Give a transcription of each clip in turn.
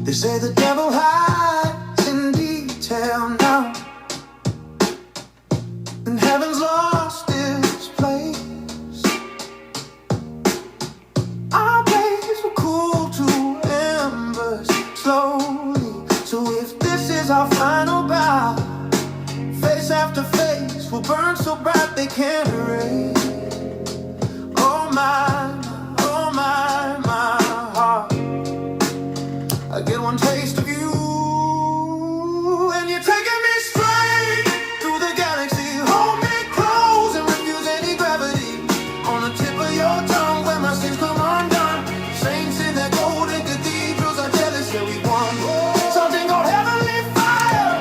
They say the devil hides in detail now, and heaven's lost its place. Our days will cool to embers slowly. So if this is our final bow, face after face will burn so bright they can't erase. Oh my heart, I get one taste of you, and you're taking me straight through the galaxy. Hold me close and refuse any gravity. On the tip of your tongue where my sins come undone. Saints in their golden cathedrals are jealous that we won. Something called heavenly fire.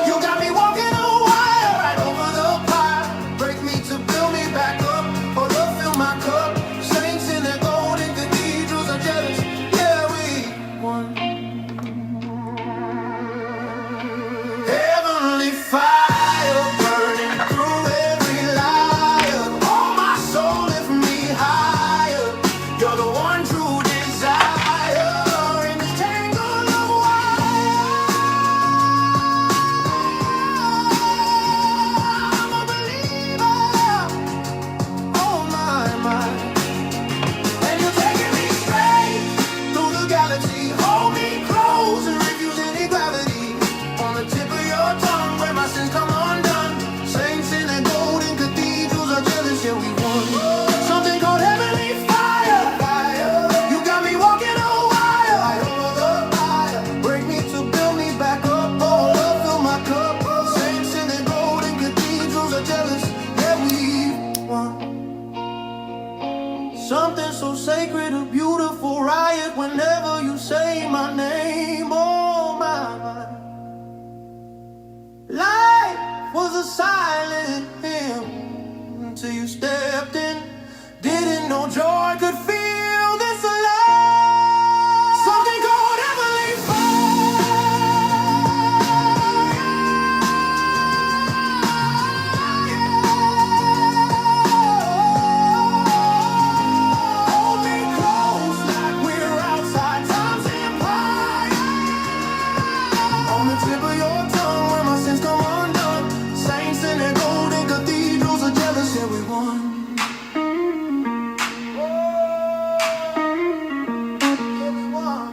You got me walking a wire right over the fire. Break me to build me back up, or to fill my cup. Saints in their golden cathedrals are jealous. Yeah, we won. Heavenly fire burning through every liar. Oh, my soul, lift me higher. You're the one true desire in this tangle of wire. I'm a believer. Oh my. And you're taking me straight through the galaxy. Hold me close and refuse any gravity. On the tip of your tongue where my sins come undone. Saints in their golden cathedrals are jealous, yeah, we won. Something called heavenly fire. You got me walking a wire right over the fire. Break me to build me back up. Oh, love, fill my cup. Saints in their golden cathedrals are jealous, yeah, we won. Something so sacred, a beautiful riot whenever you say my name. Oh my. Life was a silent hymn until you stepped in. Didn't know joy could feel this alive. Something called heavenly fire. Hold me close like we're outside time's empire. On the tip of your tongue where my sins come undone. Saints in their golden cathedrals are jealous, yeah, we won. Yeah, we won.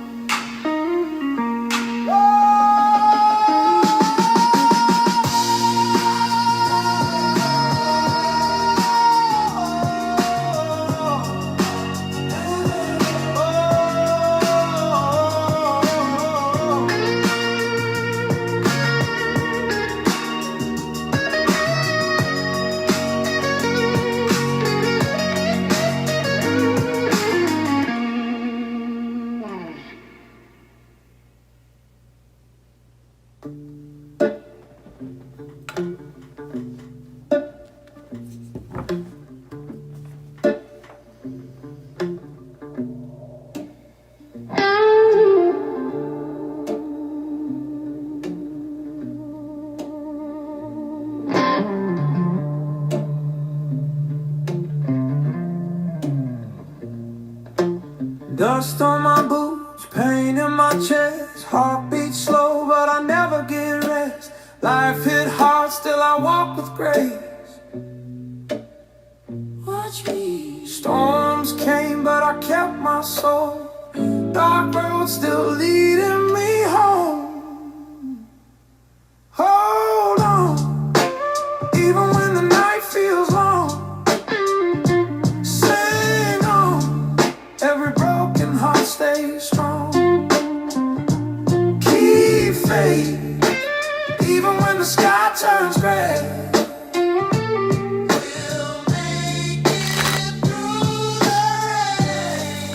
Dust on my boots, pain in my chest. Heartbeat slow, but I never get rest. Life hit hard, still I walk with grace. Watch me. Storms came, but I kept my soul. Dark roads still leading me home. Hold on, even when the night feels long. Sing on, every broken heart stays strong. Keep faith, even when the sky turns gray. We'll make it through the rain.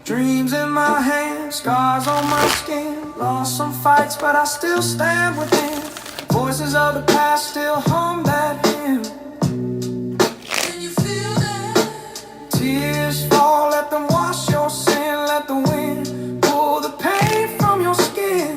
Dreams in my hands, scars on my skin. Lost some fights, but I still stand within. Voices of the past still hum that hymn. Can you feel that? Tears fall, let them wash your sin. Let the wind pull the pain from your skin.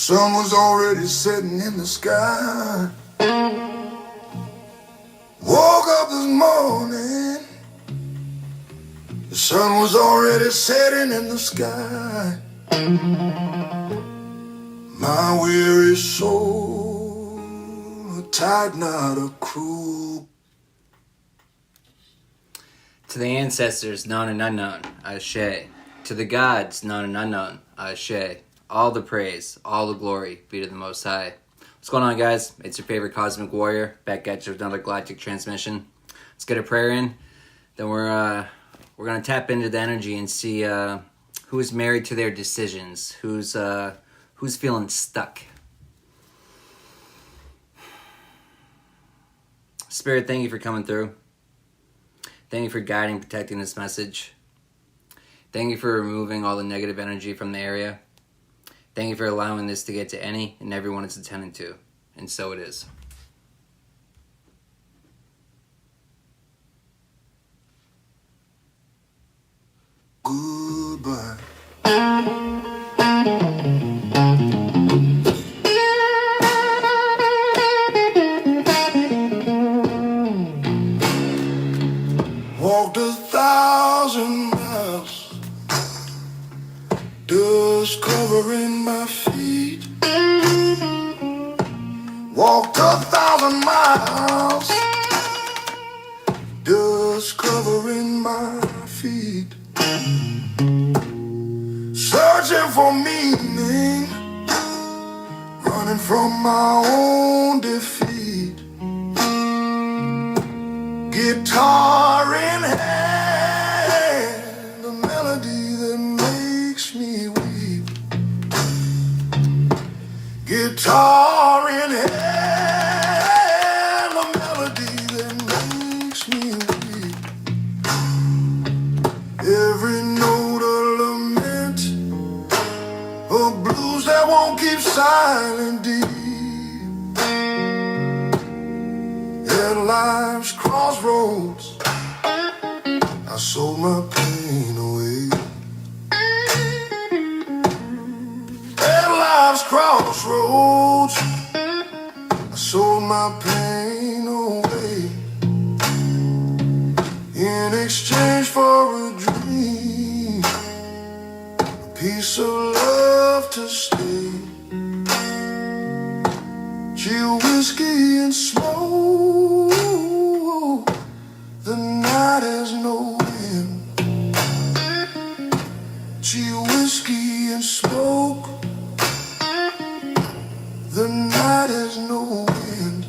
sun was already setting in the sky. Woke up this morning, the sun was already setting in the sky. My weary soul, a tight knot of cruel. To the ancestors, known and unknown, Ashe. To the gods, known and unknown, Ashe. All the praise, all the glory be to the Most High. What's going on, guys? It's your favorite cosmic warrior, back at you with another Galactic transmission. Let's get a prayer in. Then we're gonna tap into the energy and see who's married to their decisions, who's feeling stuck. Spirit, thank you for coming through. Thank you for guiding, protecting this message. Thank you for removing all the negative energy from the area. Thank you for allowing this to get to any and everyone it's intended to. And so it is. Goodbye. Walked 1,000 miles, dust covering my feet. Walked 1,000 miles, dust covering my feet. Searching for meaning, running from my own defeat. Guitar in hand, a melody that makes me weep. Guitar in hand, a melody that makes me weep. Every note a lament, a blues that won't keep silent deep. At life's crossroads, I sold my pain away. At life's crossroads, I sold my pain away. In exchange for a dream, a piece of love to stay. Chill whiskey and smoke, the night has no end. Chill whiskey and smoke, the night has no end.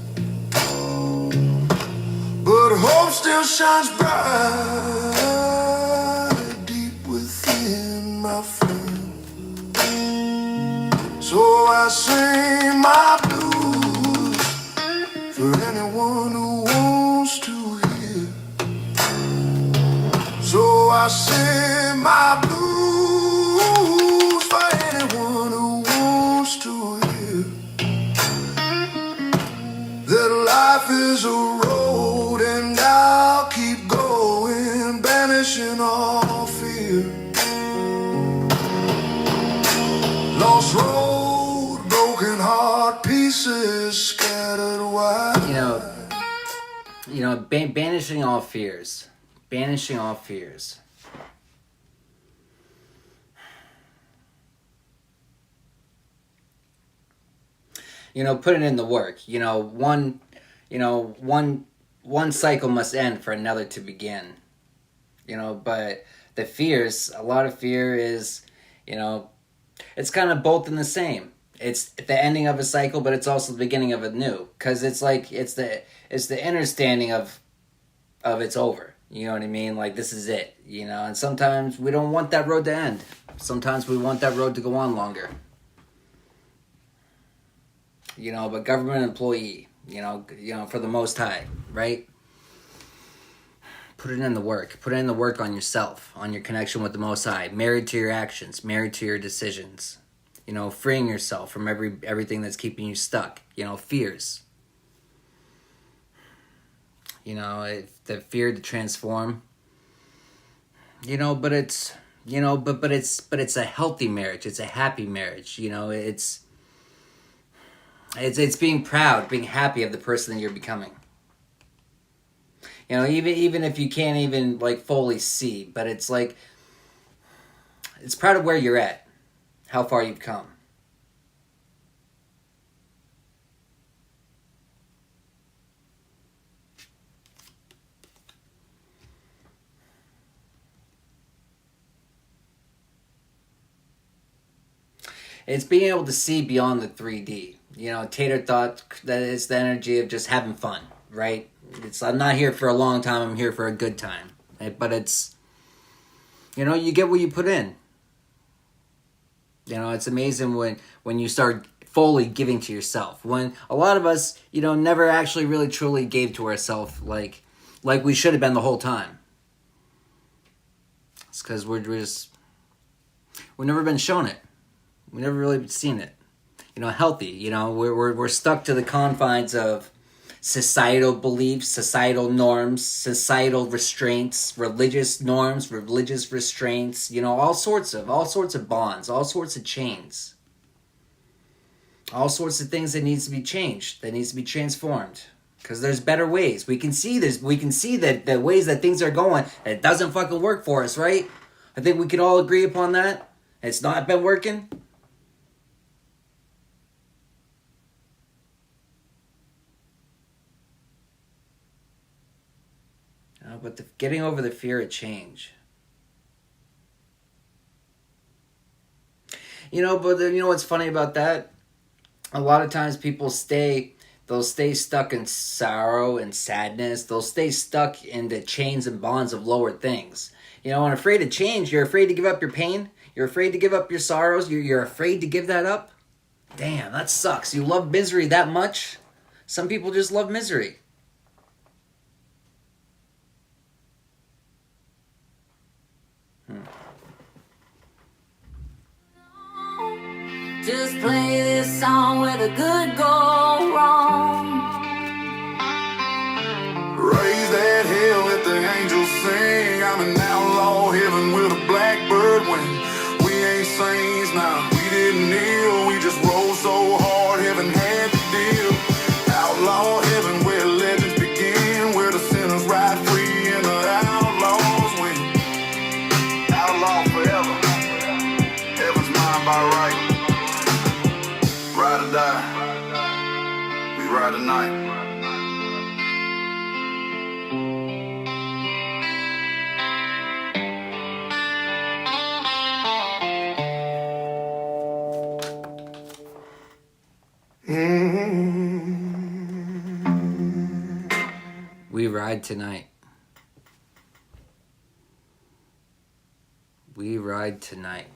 But hope still shines bright deep within, my friend. So I sing my blues for anyone who wants to hear. So I sing my blues for anyone who wants to hear. That life is a road and I'll keep going, banishing all fear. Lost road, broken heart, pieces scattered wide. Banishing all fears. Banishing all fears. Putting in the work. One cycle must end for another to begin. But the fears, a lot of fear is, it's kind of both in the same. It's the ending of a cycle, but it's also the beginning of a new. Because it's like, it's the understanding of it's over. You know what I mean? Like, this is it, and sometimes we don't want that road to end. Sometimes we want that road to go on longer. But government employee, for the Most High, right? Put it in the work. Put in the work on yourself, on your connection with the Most High. Married to your actions, married to your decisions. Freeing yourself from everything that's keeping you stuck. Fears. The fear to transform. But it's a healthy marriage. It's a happy marriage. It's being proud, being happy of the person that you're becoming. You know, even if you can't even like fully see, but it's like it's proud of where you're at, how far you've come. It's being able to see beyond the 3D. You know, Tater thought that it's the energy of just having fun, right? It's I'm not here for a long time. I'm here for a good time. But it's you get what you put in. You know, it's amazing when you start fully giving to yourself. When a lot of us, never actually really truly gave to ourselves like we should have been the whole time. It's because we've never been shown it. We've never really seen it. Healthy. We're stuck to the confines of societal beliefs, societal norms, societal restraints, religious norms, religious restraints, all sorts of bonds, all sorts of chains. All sorts of things that needs to be changed, that needs to be transformed. Because there's better ways. We can see that the ways that things are going, it doesn't fucking work for us, right? I think we can all agree upon that. It's not been working. But getting over the fear of change. But what's funny about that? A lot of times people they'll stay stuck in sorrow and sadness. They'll stay stuck in the chains and bonds of lower things. And afraid of change, you're afraid to give up your pain. You're afraid to give up your sorrows. You're afraid to give that up. Damn, that sucks. You love misery that much? Some people just love misery. Just play this song where the good go wrong. Raise that hell, let the angels sing. I'm in outlaw heaven with a blackbird wing. We ain't saints now, we didn't kneel. We just rolled so hard, heaven had to deal. Outlaw heaven where legends begin, where the sinners ride free and the outlaws win. Outlaw forever, heaven's mine by right. Ride or die, we ride tonight. We ride tonight. We ride tonight.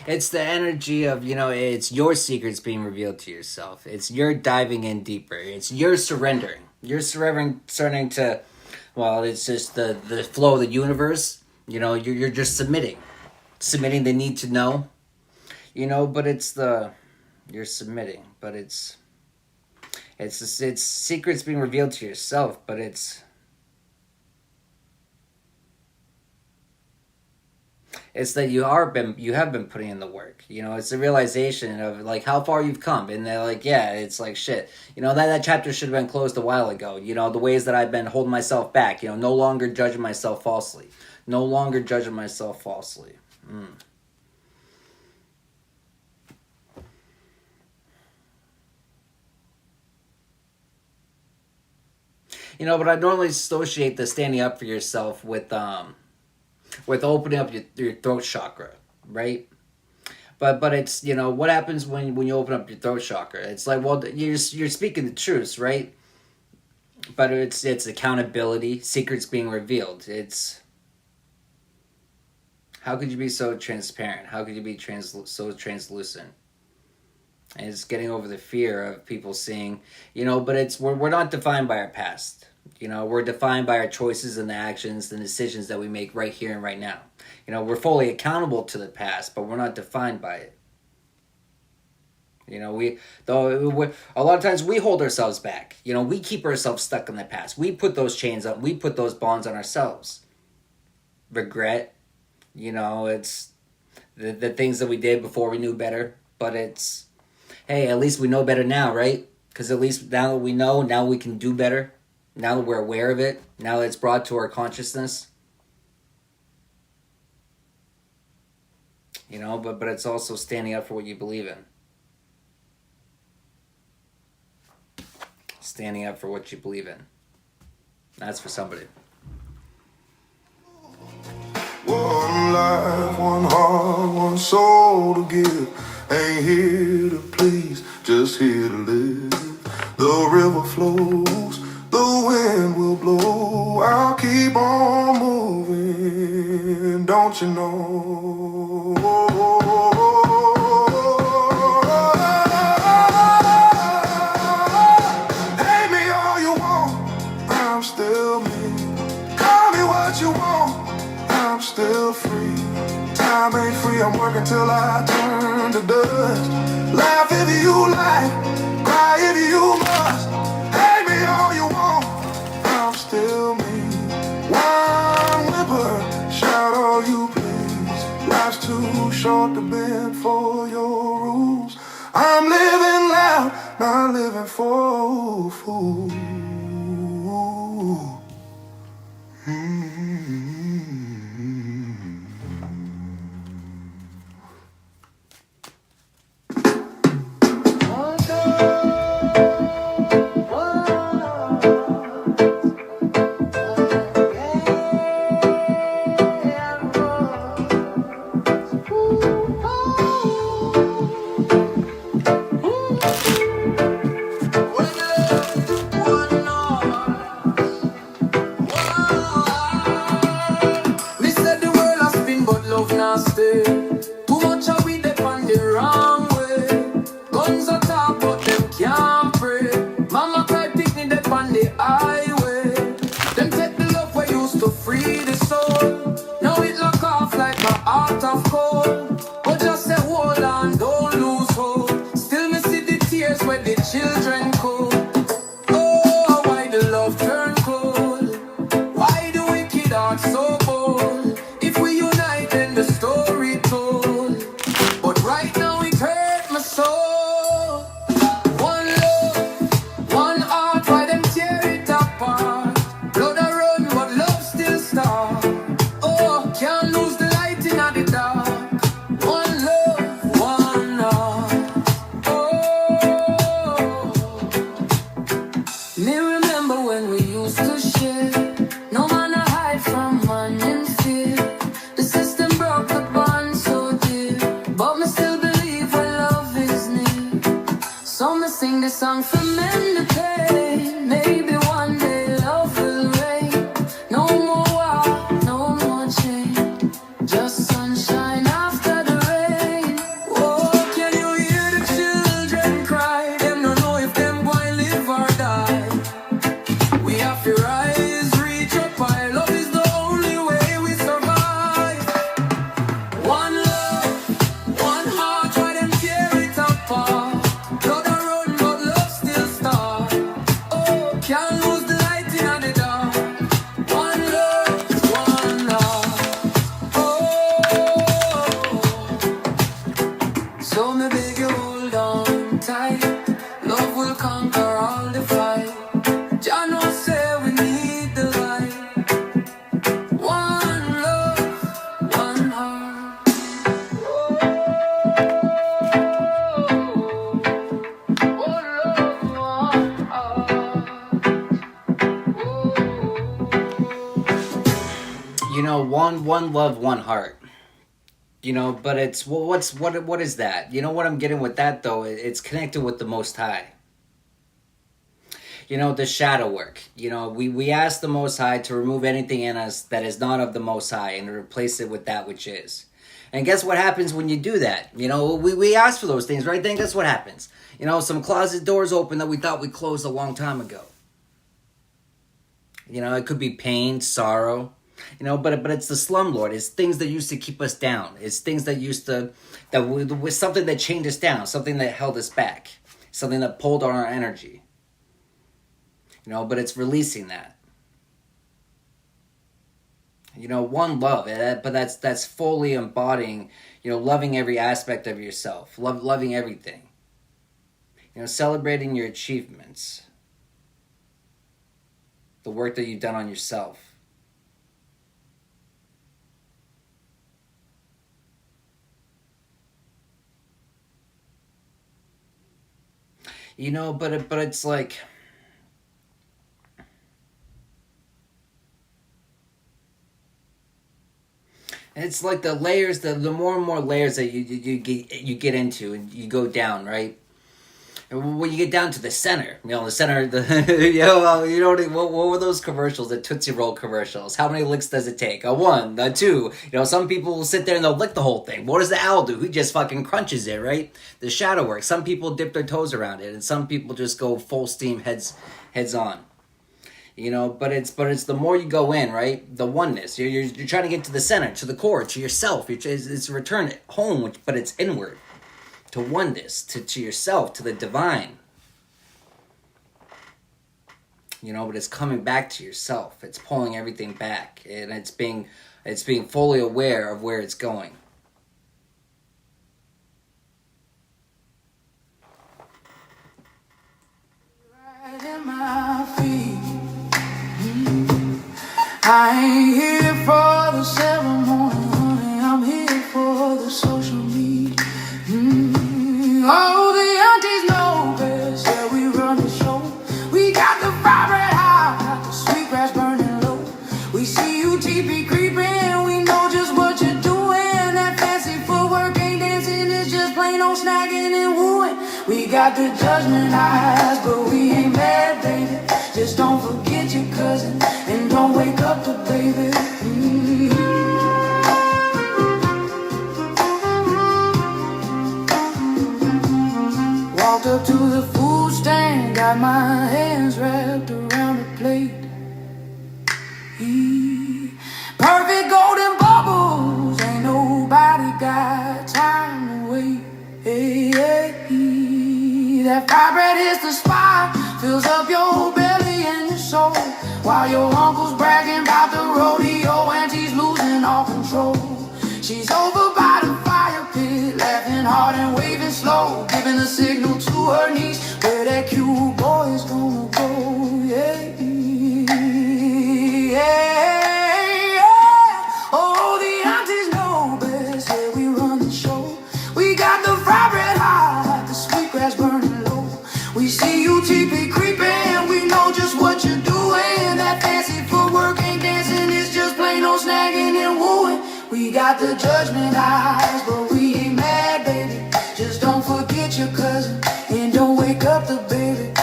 It's the energy of, it's your secrets being revealed to yourself. It's your diving in deeper. It's your surrendering. You're surrendering to, well, it's just the flow of the universe. You're just submitting the need to know. But you're submitting, but it's secrets being revealed to yourself, but it's that you have been putting in the work. It's the realization of like how far you've come, and they're like, yeah, it's like shit. That chapter should have been closed a while ago. The ways that I've been holding myself back. No longer judging myself falsely. No longer judging myself falsely. But I normally associate the standing up for yourself with opening up your throat chakra, right? But it's what happens when you open up your throat chakra? It's like, well, you're speaking the truth, right? But it's accountability, secrets being revealed. It's how could you be so transparent? How could you be so translucent? And it's getting over the fear of people seeing, but we're not defined by our past. We're defined by our choices and the actions and decisions that we make right here and right now. We're fully accountable to the past, but we're not defined by it. You know, a lot of times we hold ourselves back. You know, we keep ourselves stuck in the past. We put those chains up. We put those bonds on ourselves. Regret, you know, it's the things that we did before we knew better. But it's, hey, at least we know better now, right? Because at least now that we know, now we can do better. Now that we're aware of it. Now that it's brought to our consciousness. You know, but it's also standing up for what you believe in. Standing up for what you believe in. That's for somebody. One life, one heart, one soul to give. Ain't here to please, just here to live. The river flows, the wind will blow. I'll keep on moving, don't you know? Hate me all you want, I'm still me. Call me what you want, I'm still free. Time ain't free, I'm working till I turn to dust. Laugh if you like, cry if you must. Hate me all you want, I'm still me. One whimper, shout all you please. Life's too short to bend for your rules. I'm living loud, not living for fools. One love, one heart. You know, but it's what is that? You know what I'm getting with that though? It's connected with the Most High. You know, the shadow work. You know, we ask the Most High to remove anything in us that is not of the Most High and to replace it with that which is. And guess what happens when you do that? You know, we ask for those things, right? Then guess what happens? You know, some closet doors open that we thought we closed a long time ago. You know, it could be pain, sorrow. But it's the slumlord. It's things that used to keep us down. It's things that used to that was something that chained us down, something that held us back, something that pulled on our energy. But it's releasing that. One love, but that's fully embodying, loving every aspect of yourself, loving everything. Celebrating your achievements, the work that you've done on yourself. But it's like, the layers, the more and more layers that you get into and you go down, right? And when you get down to the center, the center, what were those commercials, the Tootsie Roll commercials? How many licks does it take? A one, a two. Some people will sit there and they'll lick the whole thing. What does the owl do? He just fucking crunches it, right? The shadow work. Some people dip their toes around it, and some people just go full steam, heads on. But it's the more you go in, right? The oneness. You're trying to get to the center, to the core, to yourself. It's a return home, but it's inward. To oneness, to yourself, to the divine. But it's coming back to yourself. It's pulling everything back, and it's being fully aware of where it's going. Right in my feet. I ain't here for the ceremony, honey. I'm here for the social need. Oh, the aunties know best. Yeah, we run the show. We got the vibrant high, got the sweet grass burning low. We see you TP creeping, we know just what you're doing. That fancy footwork ain't dancing, it's just plain old snagging and wooing. We got the judgment eyes, but we ain't mad, baby. Just don't forget your cousin, and don't wake up the baby. Walked up to the food stand, got my hands wrapped around the plate. Perfect golden bubbles, ain't nobody got time to wait. That vibrate hits the spot, fills up your belly and your soul. While your uncle's bragging about the rodeo, auntie's losing all control. She's over by the fire pit, laughing hard and waving slow, giving the signal to her niece where that cute boy's gonna go. Oh, the aunties know best. Yeah, we run the show. We got the vibrant high, the sweet grass burning low. We see you TP creeping, we know just what you're doing. That fancy footwork ain't dancing, it's just plain old snagging and wooing. We got the judgment eyes, but we ain't mad, baby. Just don't forget your cousin, and don't wake up the baby.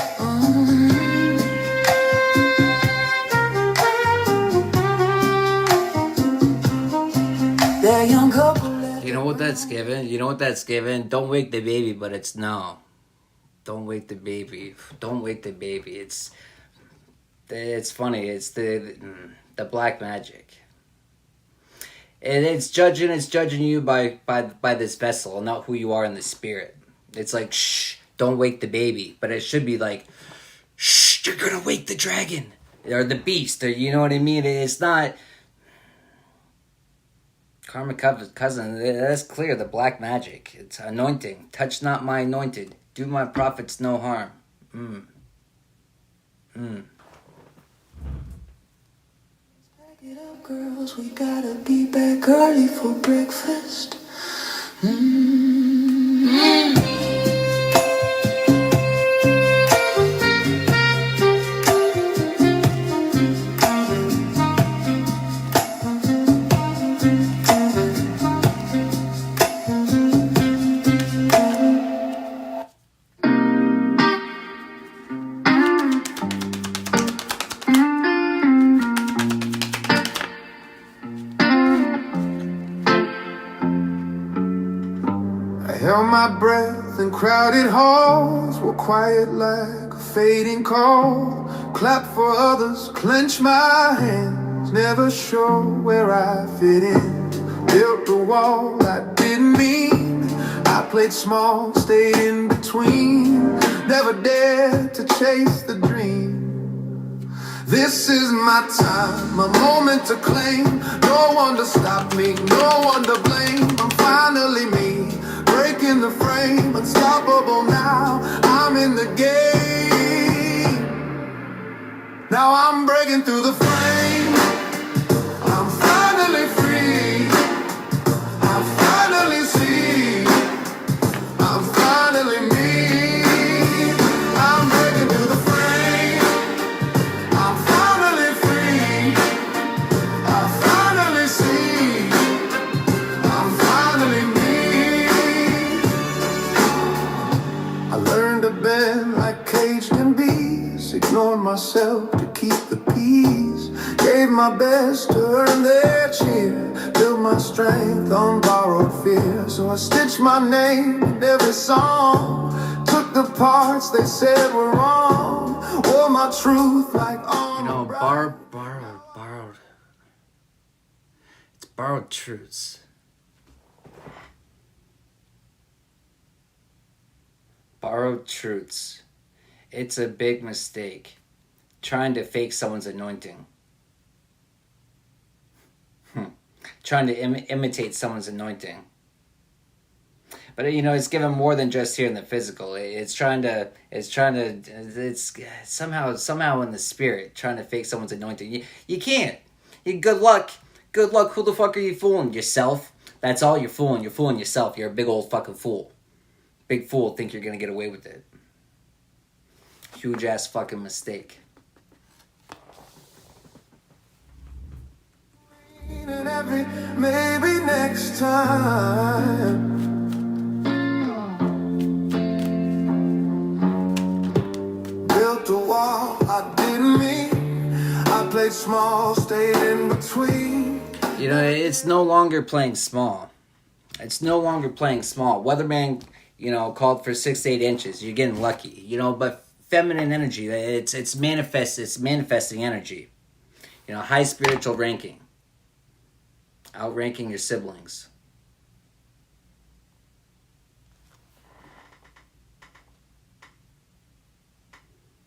That young couple. You know what that's given? Don't wake the baby, but it's no. Don't wake the baby. Don't wake the baby. It's funny. It's the black magic. And it's judging you by this vessel, not who you are in the spirit. It's like, shh, don't wake the baby. But it should be like, shh, you're gonna wake the dragon. Or the beast, or you know what I mean? It's not karma cousin, that's clear, the black magic. It's anointing. Touch not my anointed. Do my prophets no harm. Pack it up, girls, we gotta be back early for breakfast. Held my breath in crowded halls, were quiet like a fading call. Clap for others, clench my hands. never sure where I fit in. Built a wall I didn't mean. I played small, stayed in between. Never dared to chase the dream. This is my time, a moment to claim. No one to stop me, no one to blame. I'm finally me, breaking the frame. Unstoppable now, I'm in the game. Now I'm breaking through the frame. I'm finally free. I finally see. I'm finally me. I'm breaking through the frame. I'm finally free. I finally see. I'm finally me. I learned to bend like caged in bees. Ignored myself to keep the peace. Gave my best to earn their cheer. Built my strength on borrowed fear. So I stitched my name in every song. Took the parts they said were wrong. Wore my truth like on. You know, borrowed. It's borrowed truths. Borrowed truths. It's a big mistake. Trying to fake someone's anointing. Trying to imitate someone's anointing. But you know, it's given more than just here in the physical. It's somehow in the spirit, trying to fake someone's anointing. You can't. Good luck. Good luck. Who the fuck are you fooling? Yourself. That's all you're fooling. You're fooling yourself. You're a big old fucking fool. Big fool. Think you're gonna get away with it. Huge ass fucking mistake. Maybe next time. Built a wall I didn't mean. I played small, stayed in between. You know, it's no longer playing small. It's no longer playing small. Weatherman, you know, called for 6 to 8 inches. You're getting lucky, you know. But feminine energy, it's manifesting energy. You know, high spiritual ranking. Outranking your siblings.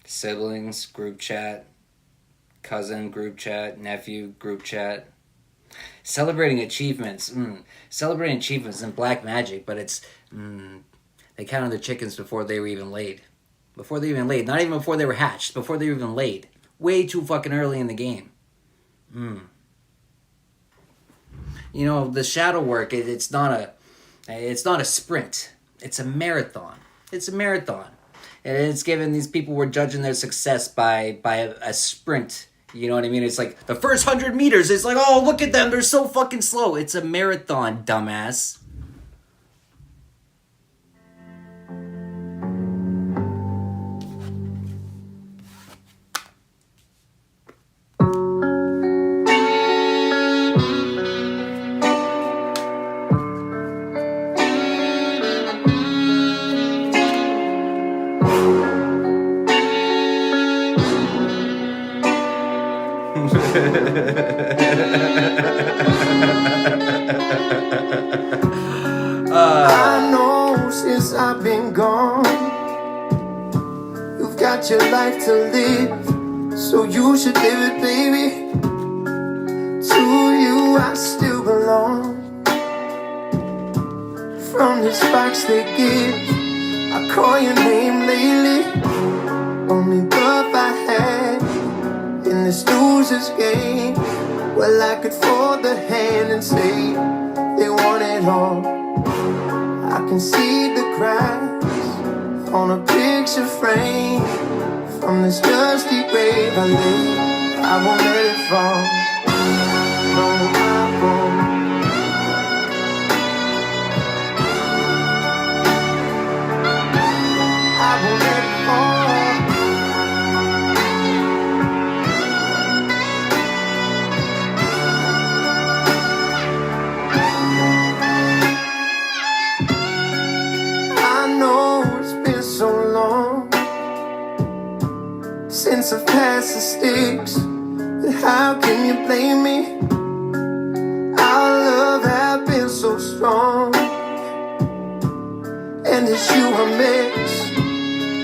Siblings, group chat. Cousin, group chat. Nephew, group chat. Celebrating achievements. Celebrating achievements in black magic, but it's... they counted the chickens before they were even laid. Before they even laid. Not even before they were hatched. Before they were even laid. Way too fucking early in the game. You know, the shadow work, it's not a sprint. It's a marathon. It's a marathon. And it's given these people were judging their success by a sprint. You know what I mean? It's like the first 100 meters, it's like, oh, look at them. They're so fucking slow. It's a marathon, dumbass. I know since I've been gone, you've got your life to live, so you should live it, baby. To you I still belong. From the sparks they give, I call your name lately. Only love I had in this loser's game. Well, I could fold the hand and say they want it all. I can see the cracks on a picture frame. From this dusty grave I lay, I won't let it fall. No, I won't. I won't let it fall. Since I've passed the sticks, but how can you blame and it's you I miss.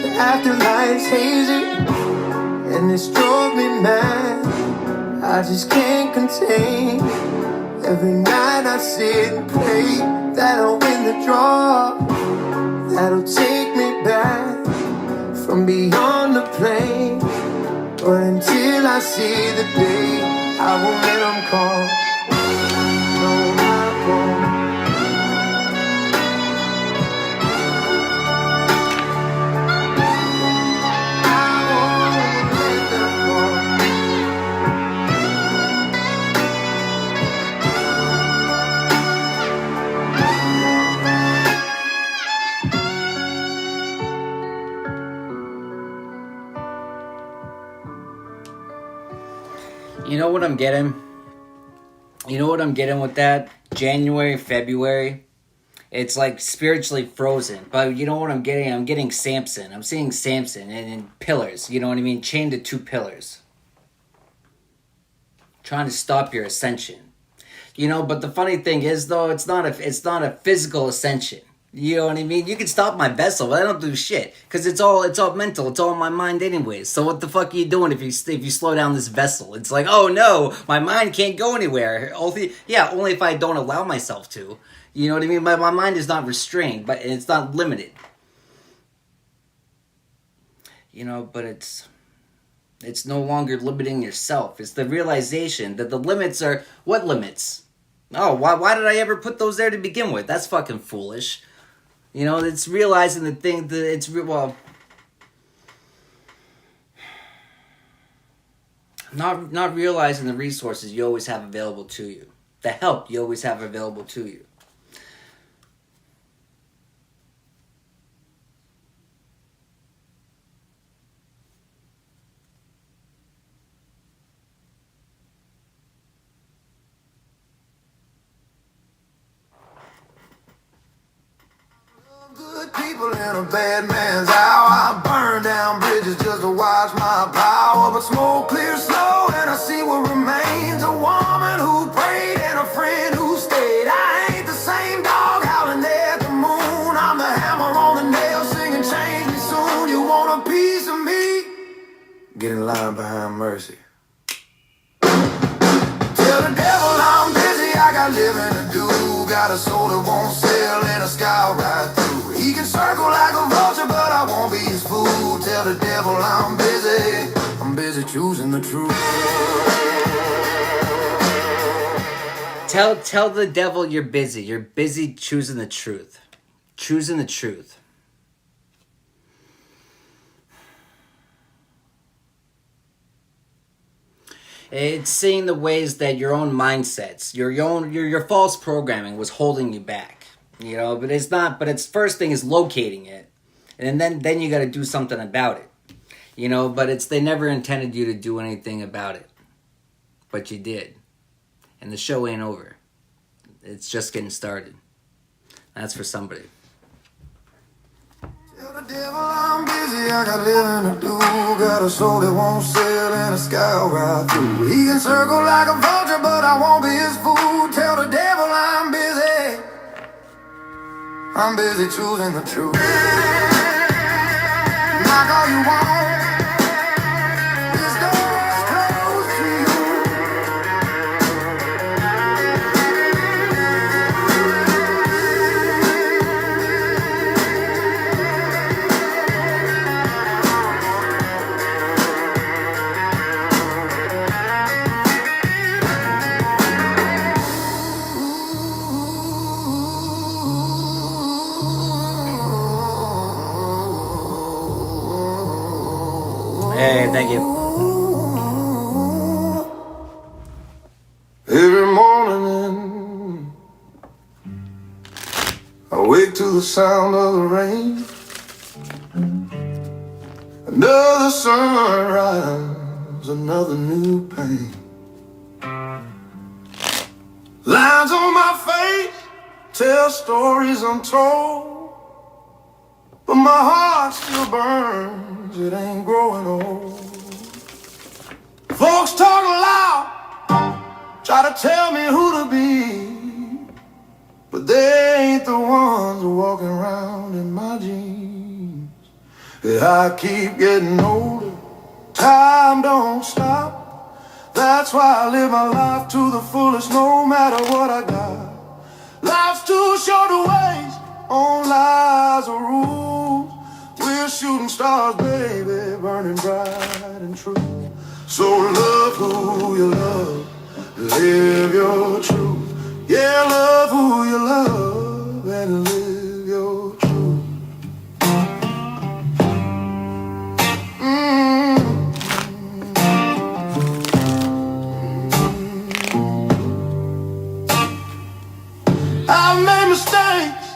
The afterlife's hazy, and it's drove me mad. I just can't contain. Every night I sit and pray that I'll win the draw, that'll take me back from beyond the plane. But until I see the day, I won't let them call. No, I won't. You know what I'm getting? You know what I'm getting with that? January, February. It's like spiritually frozen. But you know what I'm getting? I'm getting Samson. I'm seeing Samson and pillars. You know what I mean? Chained to 2 pillars. Trying to stop your ascension. You know, but the funny thing is though, it's not a physical ascension. You know what I mean? You can stop my vessel, but I don't do shit. Because it's all mental. It's all in my mind anyways. So what the fuck are you doing if you slow down this vessel? It's like, oh no, my mind can't go anywhere. Only if I don't allow myself to. You know what I mean? My mind is not restrained, but it's not limited. You know, but it's no longer limiting yourself. It's the realization that the limits are... What limits? Oh, why did I ever put those there to begin with? That's fucking foolish. You know, it's realizing the thing that it's... Well... Not realizing the resources you always have available to you. The help you always have available to you. Good people in a bad man's hour. I burn down bridges just to watch my power. But smoke clears slow and I see what remains. A woman who prayed and a friend who stayed. I ain't the same dog howling at the moon. I'm the hammer on the nail singing change me soon. You want a piece of me? Get in line behind Mercy. Tell the devil I'm busy, I got living to do. Got a soul that won't sell and a scowl right through. He can circle like a vulture, but I won't be his fool. Tell the devil I'm busy choosing the truth. Tell the devil you're busy. You're busy choosing the truth. Choosing the truth. It's seeing the ways that your own mindsets, your false programming was holding you back. You know, but it's not. But its first thing is locating it, and then you got to do something about it. You know, but they never intended you to do anything about it, but you did, and the show ain't over. It's just getting started. That's for somebody. Tell the devil I'm busy, I got living to do. Got a soul that won't sell and a scowl right through. He can circle like a vulture, but I won't be his fool. Tell the devil I'm busy. I'm busy choosing the truth. Knock all you want. This door's closed to Hey, thank you. Every morning I wake to the sound of the rain. Another sunrise, another new pain. Lines on my face tell stories untold, but my heart still burns, it ain't growing old. Folks talk loud, try to tell me who to be, but they ain't the ones walking around in my I keep getting older. Time don't stop. That's why I live my life to the fullest, no matter what I got. Life's too short to waste on lies or rules. We're shooting stars, baby, burning bright and true. So love who you love, live your truth. Yeah, love who you love and live your truth. I've made mistakes,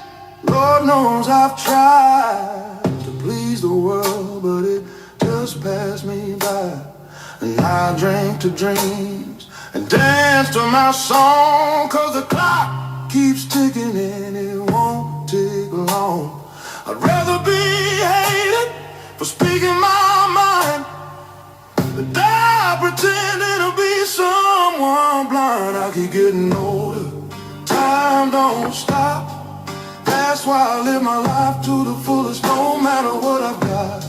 Lord knows I've tried to please the world, but it just passed me by. And I drank to dreams and danced to my song, 'cause the clock keeps ticking and it won't tick long. I'd rather be hated for speaking my mind than die pretending to be someone blind. I keep getting older, time don't stop. That's why I live my life to the fullest, no matter what I've got.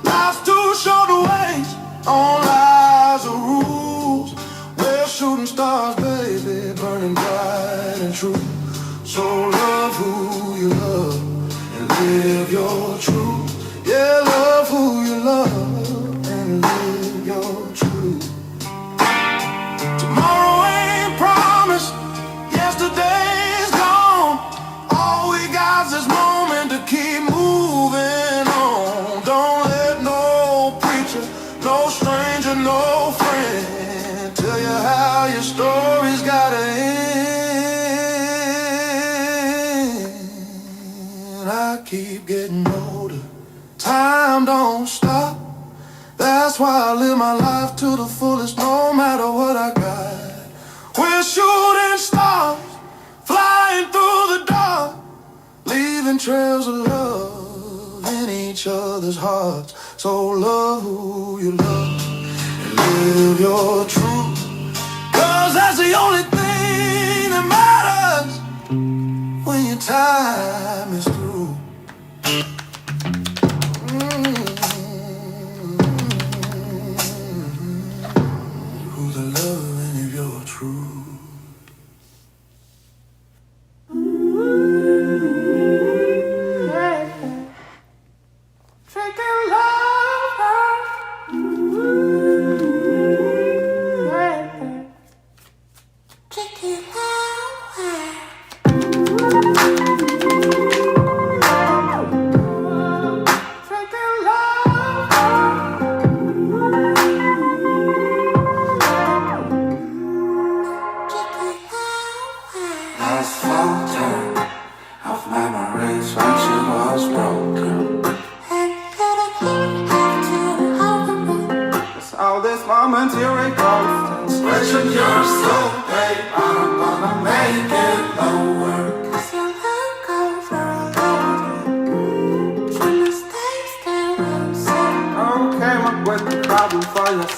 Life's too short to waste on lies or rules. We're shooting stars, baby, burning bright and true. So love who you love and live your truth. Yeah, love who you love and live your truth. Tomorrow ain't promised, yesterday's gone. All we got's this moment to keep moving on. Don't let no preacher, no stranger, no friend tell you how your story's gotta end. I keep getting older, time don't stop. That's why I live my life to the fullest, no matter what I got. We're shooting stars, flying through the dark, leaving trails of love in each other's hearts. So love who you love and live your truth, 'cause that's the only thing that matters when your time is through. Who's the love and if you're true.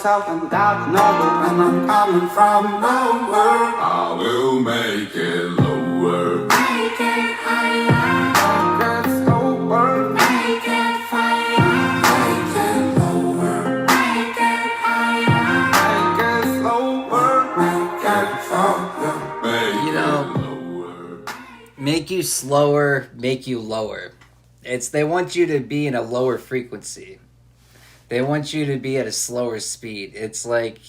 And God knows, and I'm coming from nowhere. I will make it lower, make it higher, make it slower, make it fire, make it lower, make it higher, make it slower, make it fire, make it lower. Make you slower, make you lower. They want you to be in a lower frequency. They want you to be at a slower speed. It's like,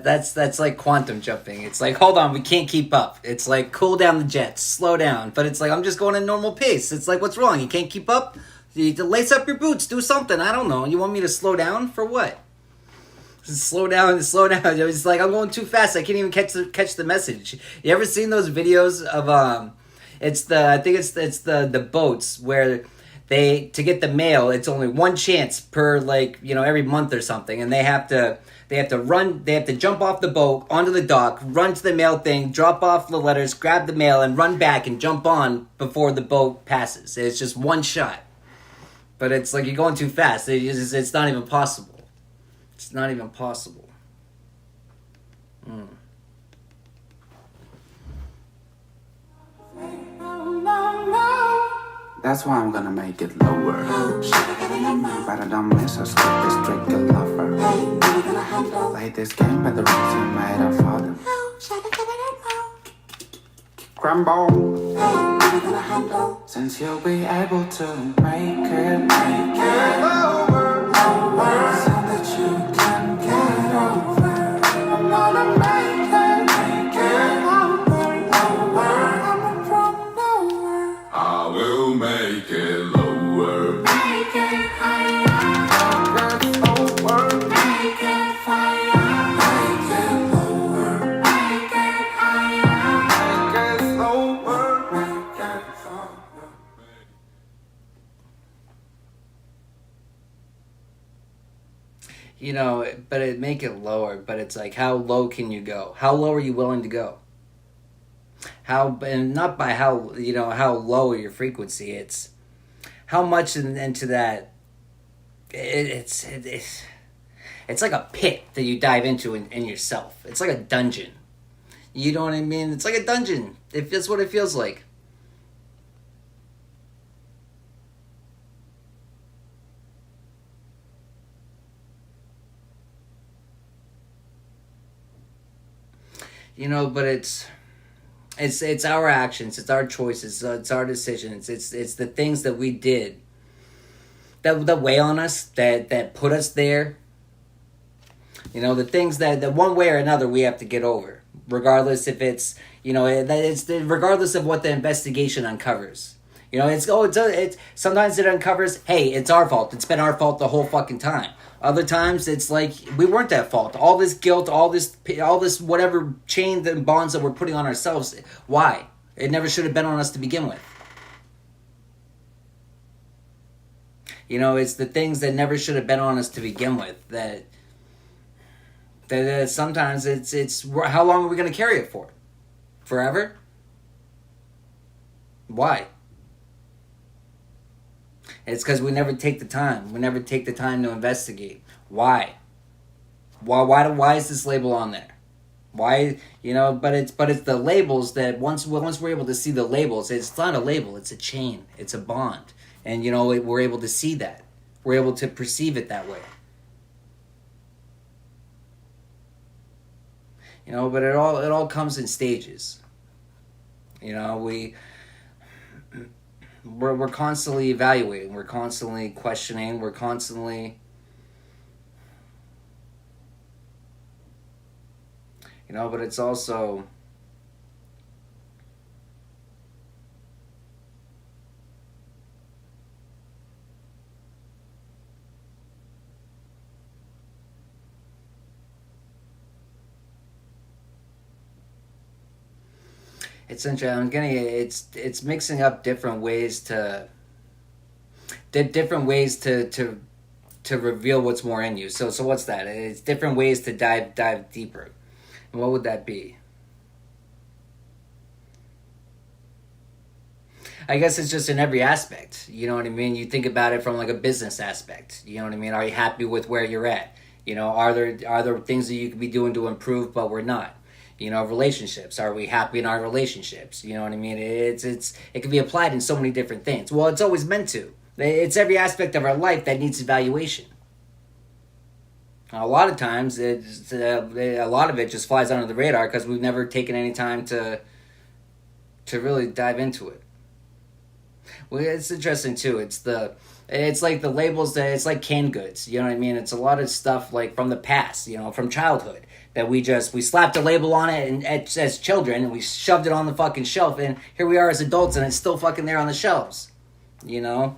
that's like quantum jumping. It's like, hold on, we can't keep up. It's like, cool down the jets, slow down. But it's like, I'm just going at normal pace. It's like, what's wrong? You can't keep up? You need to lace up your boots, do something. I don't know. You want me to slow down? For what? Slow down. It's like, I'm going too fast. I can't even catch the message. You ever seen those videos of, it's the boats where to get the mail, it's only one chance per every month or something, and they have to jump off the boat onto the dock, run to the mail thing, drop off the letters, grab the mail, and run back and jump on before the boat passes. It's just one shot, but it's like you're going too fast. It's not even possible. It's not even possible. That's why I'm gonna make it lower. But I don't miss us with this tricky lover. Play this game, but the rules are made up for them. Crumble. Since you'll be able to make it lower, so that you can get over. I'm gonna make it lower. I'm from nowhere. I will make it lower. Make it higher. Get over. Make it fire. Make it lower. Make it higher. Make it lower. Make it fire. You know, but it make it lower, but it's like, how low can you go? How low are you willing to go? How, and not by how, you know, how low your frequency, it's how much into that, it's like a pit that you dive into in yourself. It's like a dungeon. You know what I mean? It's like a dungeon. That's what it feels like. You know, but it's our actions, it's our choices, it's our decisions, it's the things that we did that weigh on us, that put us there. You know, the things that one way or another we have to get over, regardless if it's, you know, regardless of what the investigation uncovers. You know, it's sometimes it uncovers, hey, it's our fault. It's been our fault the whole fucking time. Other times it's like we weren't at fault. All this guilt, all this whatever chains and bonds that we're putting on ourselves. Why? It never should have been on us to begin with. You know, it's the things that never should have been on us to begin with that sometimes it's how long are we going to carry it for? Forever? Why? It's because we never take the time. We never take the time to investigate. Why? Why is this label on there? Why, you know, but it's the labels that once we're able to see the labels, it's not a label, it's a chain, it's a bond. And, you know, we're able to see that. We're able to perceive it that way. You know, but it all comes in stages. You know, we're constantly evaluating, we're constantly questioning, we're constantly, you know, but it's also, it's interesting. I'm getting it's mixing up different ways to reveal what's more in you. So what's that? It's different ways to dive deeper. And what would that be? I guess it's just in every aspect. You know what I mean? You think about it from like a business aspect. You know what I mean? Are you happy with where you're at? You know, are there things that you could be doing to improve, but we're not? You know, relationships. Are we happy in our relationships? You know what I mean? It can be applied in so many different things. Well, it's always meant to. It's every aspect of our life that needs evaluation. A lot of times, a lot of it just flies under the radar because we've never taken any time to really dive into it. Well, it's interesting too. It's like the labels it's like canned goods. You know what I mean? It's a lot of stuff like from the past. You know, from childhood. That we slapped a label on it and as children and we shoved it on the fucking shelf and here we are as adults and it's still fucking there on the shelves, you know.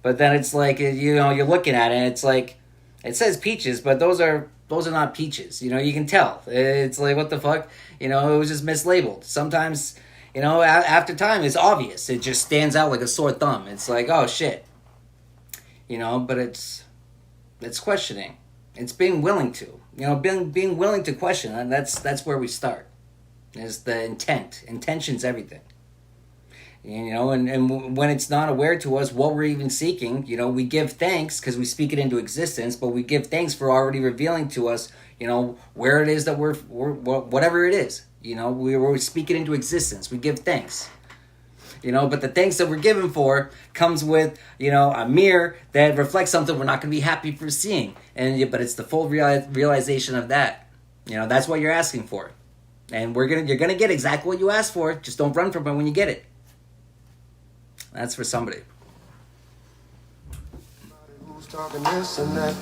But then it's like, you know, you're looking at it and it's like it says peaches, but those are not peaches. You know, you can tell. It's like, what the fuck, you know, it was just mislabeled. Sometimes, you know, after time it's obvious. It just stands out like a sore thumb. It's like, oh shit, you know. But it's questioning. It's being willing to. You know, being willing to question, and that's where we start. Is the intent. Intention's everything. You know, and when it's not aware to us what we're even seeking, you know, we give thanks because we speak it into existence, but we give thanks for already revealing to us, you know, where it is that we're whatever it is. You know, we speak it into existence. We give thanks. But the thanks that we're given for comes with, a mirror that reflects something we're not going to be happy for seeing. But it's the full realization of that. That's what you're asking for. And you're going to get exactly what you asked for. Just don't run from it when you get it. That's for somebody. Who's talking this and that?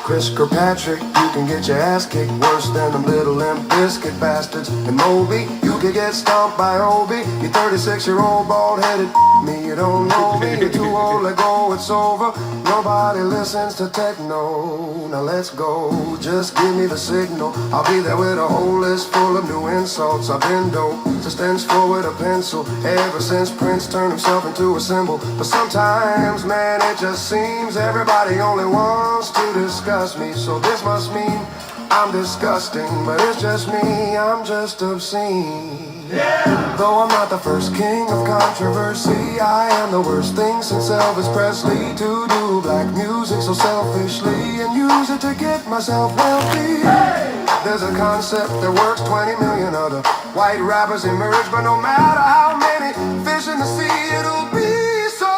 Chris Kirkpatrick, you can get your ass kicked worse than them little Limp Bizkit bastards. And Moby, you could get stomped by Obi. You 36-year-old bald-headed me, you don't know me. You're too old, let go, it's over. Nobody listens to techno. Now let's go, just give me the signal. I'll be there with a whole list full of new insults. I've been dope, just thenceforth with a pencil. Ever since Prince turned himself into a symbol. But sometimes, man, it just seems everybody only wants to discuss me. So this must mean I'm disgusting, but it's just me, I'm just obscene. Yeah. Though I'm not the first king of controversy, I am the worst thing since Elvis Presley to do black music so selfishly and use it to get myself wealthy. Hey. There's a concept that works, 20 million other white rappers emerge, but no matter how many fish in the sea, it'll be so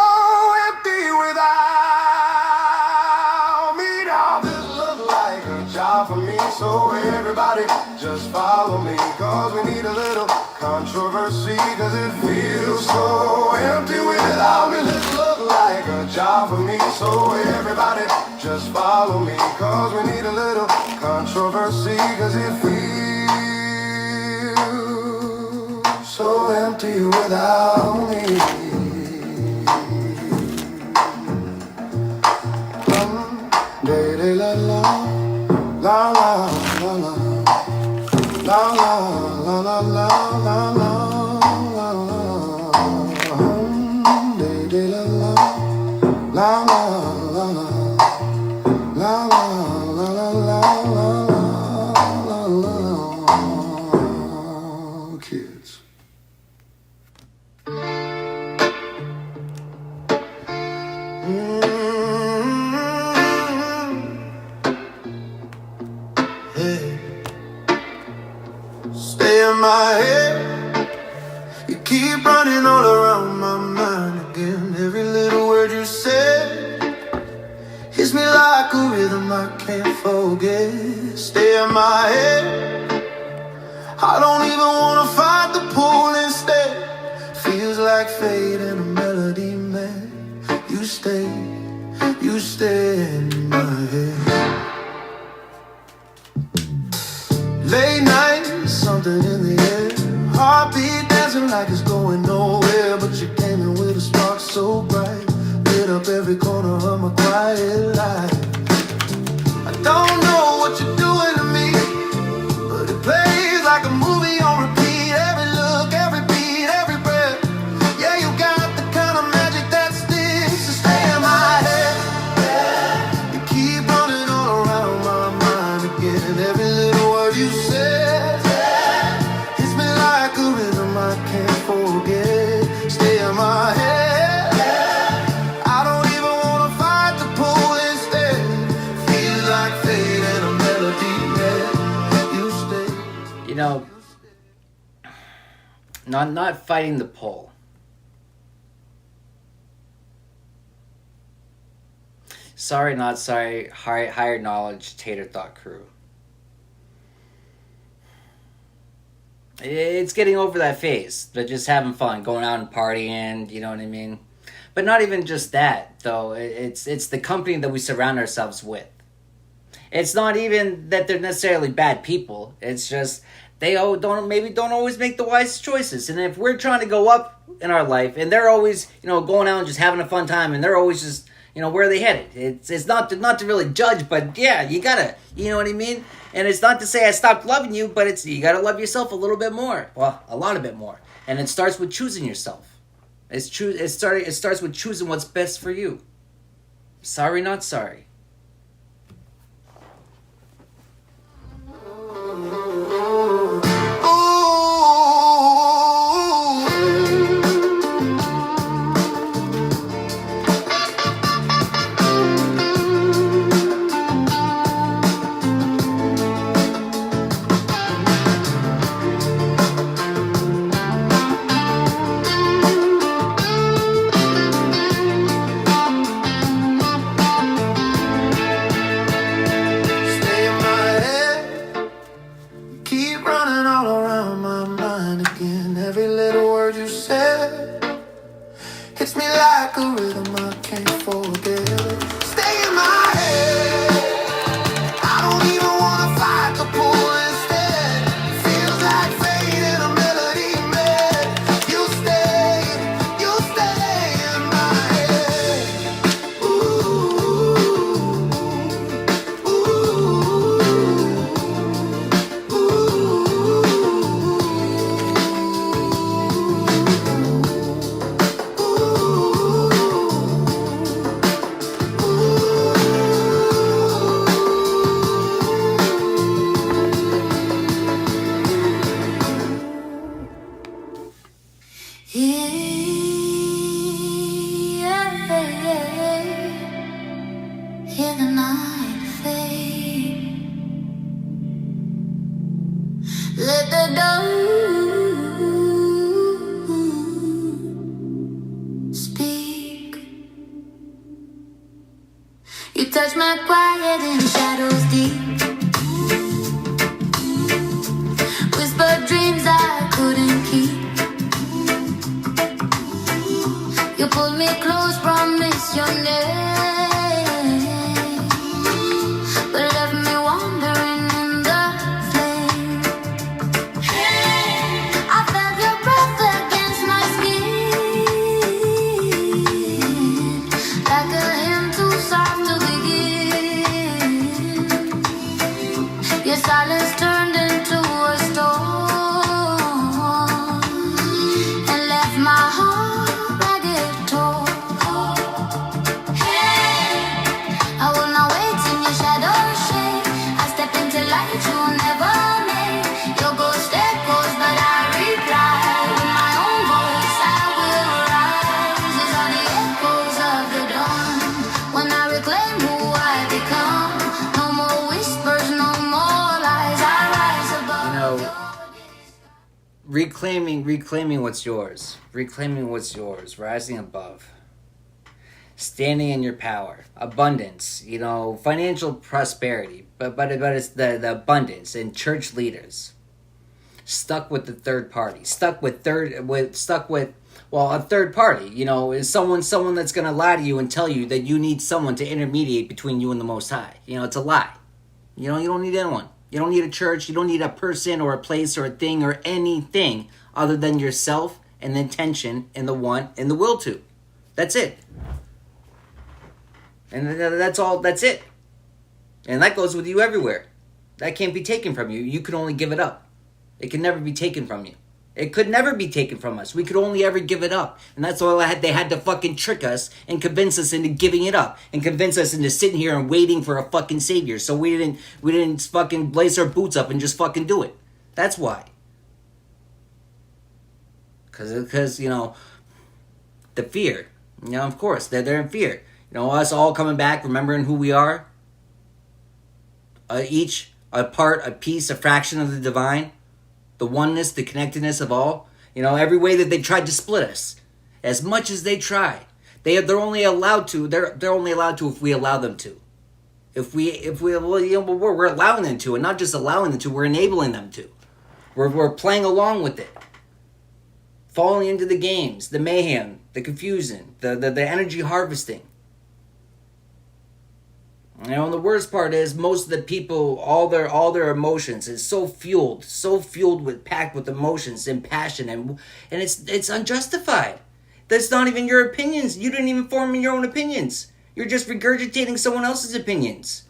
empty without me. Now this looks like a job for me, so everybody just follow me, cause we need a little controversy, cause it feels so empty without me. This looks like a job for me, so everybody just follow me, cause we need a little controversy, cause it feels so empty without me. La la la la la la la la la la la la la la la kids. Stay in my head. You keep running all around my mind again. Every little word you said hits me like a rhythm I can't forget. Stay in my head. I don't even wanna fight the pull instead. Feels like fate and a melody, man. You stay in my head. Late night, something in the air. Heartbeat dancing like it's going nowhere. But you came in with a spark so bright, lit up every corner of my quiet life. I don't know what you're doing to me, but it plays like a movie on repeat. Every look, every beat, every breath. Yeah, you got the kind of magic that sticks. So stay in my head. You keep running all around my mind again. Every little word you said hits me like a rhythm I can't forget. Stay in my head. I don't even wanna fight the pull instead. Feels like fate and a melody. Yeah, you stay. Not fighting the pull. Sorry, not sorry. Higher knowledge, Tater Thought crew. It's getting over that phase, but just having fun, going out and partying, you know what I mean? But not even just that, though. It's the company that we surround ourselves with. It's not even that they're necessarily bad people. It's just they don't always make the wisest choices. And if we're trying to go up in our life, and they're always going out and just having a fun time, and they're always just where are they headed? It's not to really judge, but yeah, you gotta, you know what I mean? And it's not to say I stopped loving you, but you gotta love yourself a little bit more. Well, a lot of bit more. And it starts with choosing yourself. It starts with choosing what's best for you. Sorry, not sorry. you said. Hits me like a rhythm I can't forget. Stay in my head. I don't even wanna fight the pull instead. Feels like fate in a melody man. You stay in my head. Ooh, Hear the night fade. Let the dawn speak. You touch my quiet in shadows deep. Whispered dreams I couldn't keep. You pulled me close, promise your name, but left me wandering in the flame. I felt your breath against my skin, like a hymn too soft to begin. Your silence turned into a storm and left my heart ragged torn. I will not wait in your shadow shade. I step into light you'll never make. Your ghost echoes, but I reply with my own voice. I will rise. These are the echoes of the dawn. When I reclaim who I become, no more whispers, no more lies. I rise above. Reclaiming what's yours. Reclaiming what's yours. Rising above. Standing in your power. Abundance. Financial prosperity. But it's the abundance and church leaders. Stuck with the third party. A third party, is someone that's gonna lie to you and tell you that you need someone to intermediate between you and the Most High. It's a lie. You don't need anyone. You don't need a church. You don't need a person or a place or a thing or anything other than yourself and the intention and the want and the will to. That's it. And that's all. That's it. And that goes with you everywhere. That can't be taken from you. You can only give it up. It can never be taken from you. It could never be taken from us. We could only ever give it up. And that's all they had to fucking trick us and convince us into giving it up. And convince us into sitting here and waiting for a fucking savior. So we didn't fucking blaze our boots up and just fucking do it. That's why. Because the fear. Of course, they're in fear. Us all coming back, remembering who we are. Each a part, a piece, a fraction of the divine. The oneness, the connectedness of all. Every way that they tried to split us. As much as they try. They're only allowed to. They're only allowed to if we allow them to. We're allowing them to, and not just allowing them to, we're enabling them to. We're playing along with it. Falling into the games, the mayhem, the confusion, the energy harvesting. And the worst part is most of the people, all their emotions is so fueled packed with emotions and passion, and it's unjustified. That's not even your opinions. You didn't even form your own opinions. You're just regurgitating someone else's opinions.